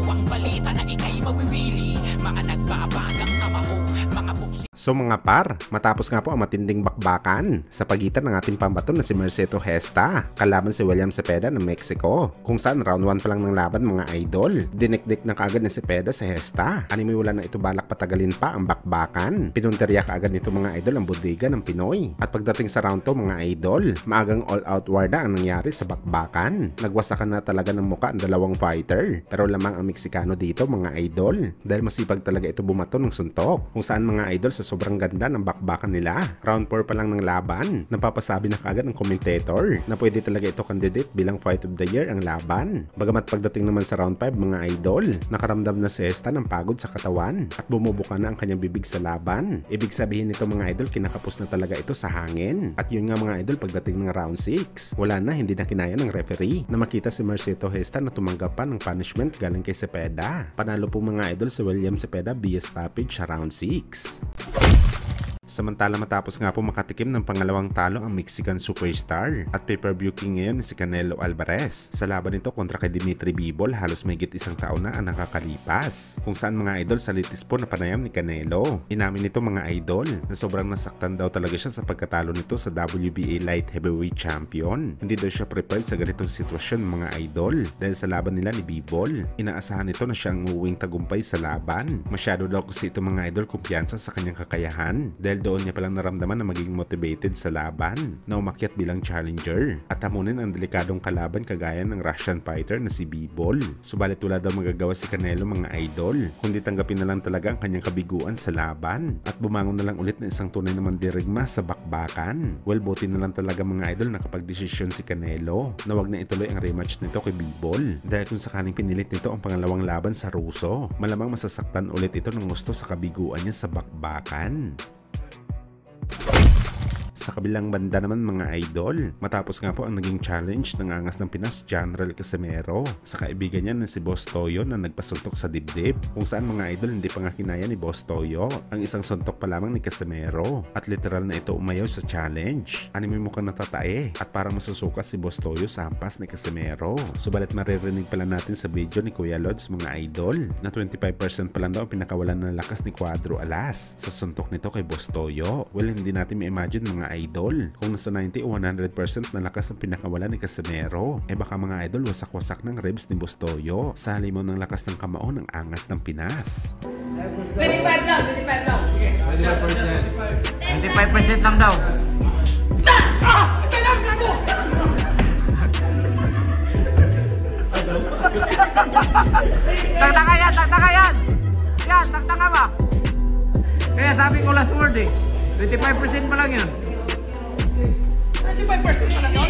ang balita na ikay mawiwili. Mga nagbabagang kamao, mga buksi. So mga par, matapos nga po ang matinding bakbakan sa pagitan ng ating pambato na si Mercedes Hesta kalaban si William Cepeda ng Mexico, kung saan round 1 pa lang ng laban mga idol, dinikdik na kaagad ni Cepeda si Hesta. Wala na ito balak patagalin pa ang bakbakan. Pinunteriya kaagad nito mga idol ang bodega ng Pinoy. At pagdating sa round 2 mga idol, maagang all-out war na ang nangyari sa bakbakan. Nagwasakan na talaga ng muka ang dalawang fighter, pero lamang ang Meksikano dito mga idol, dahil masipag talaga ito bumato ng suntok, kung saan mga idol sa sobrang ganda ng bakbakan nila. Round 4 pa lang ng laban, napapasabi na kaagad ng commentator na pwede talaga ito candidate bilang fight of the year ang laban. Bagamat pagdating naman sa round 5 mga idol, nakaramdam na si Hesta ng pagod sa katawan at bumubuka na ang kanyang bibig sa laban. Ibig sabihin nito mga idol, kinakapos na talaga ito sa hangin. At yun nga mga idol, pagdating ng round 6, wala na, hindi na kinaya ng referee na makita si Mercedes Hesta na tumanggap pa ng punishment galing kay Cepeda. Panalo po mga idol si William Cepeda via stoppage sa round 6. Samantala matapos nga po makatikim ng pangalawang talo ang Mexican superstar at pay-per-view king ngayon si Canelo Alvarez sa laban nito kontra kay Dimitri Bivol, halos mahigit isang taon na ang nakakalipas, kung saan mga idol sa litis po na panayam ni Canelo. Inamin nito mga idol na sobrang nasaktan daw talaga siya sa pagkatalo nito sa WBA light heavyweight champion. Hindi daw siya prepared sa ganitong sitwasyon mga idol dahil sa laban nila ni Bivol. Inaasahan nito na siya ang uuwing tagumpay sa laban. Masyado daw kasi ito mga idol kumpiyansa sa kanyang kakayahan dahil doon niya palang naramdaman na maging motivated sa laban na umakyat bilang challenger at hamunin ang delikadong kalaban kagaya ng Russian fighter na si Bivol. Subalit wala daw magagawa si Canelo mga idol, kundi tanggapin na lang talaga ang kanyang kabiguan sa laban at bumangon na lang ulit na isang tunay na mandirigma sa bakbakan. Well, buti na lang talaga mga idol nakapag-desisyon si Canelo na wag na ituloy ang rematch nito kay Bivol, dahil kung sakaling pinilit nito ang pangalawang laban sa Ruso, malamang masasaktan ulit ito ng gusto sa kabiguan niya sa bakbakan. Sa kabilang banda naman mga idol, matapos nga po ang naging challenge ng Angas ng Pinas General Casimero sa kaibigan niya na si Boss Toyo na nagpasuntok sa dibdib, kung saan mga idol hindi pa nga kinaya ni Boss Toyo ang isang suntok pa lamang ni Casimero at literal na ito umayaw sa challenge. Anime mukhang natatae at parang masusuka si Boss Toyo sa hampas ni Casimero. Subalit maririnig pala natin sa video ni Kuya Lods mga idol na 25% pa lang daw ang pinakawalan ng lakas ni Cuadro Alas sa suntok nito kay Boss Toyo. Well, hindi natin ma-imagine mga idol kung nasa 90 o 100% na lakas ang pinakawala ni Casimero. Baka mga idol wasak-wasak ng ribs ni Boss Toyo sa halimaw ng lakas ng kamao ng Angas ng Pinas. 25 lang, 25 lang. Sige. 25% lang daw. Kailangan ka mo! Tagtaka yan, tagtaka yan! Yan, tagtaka ba? Kaya sabi ko last word 25% pa lang yan. 25% pa lang yun?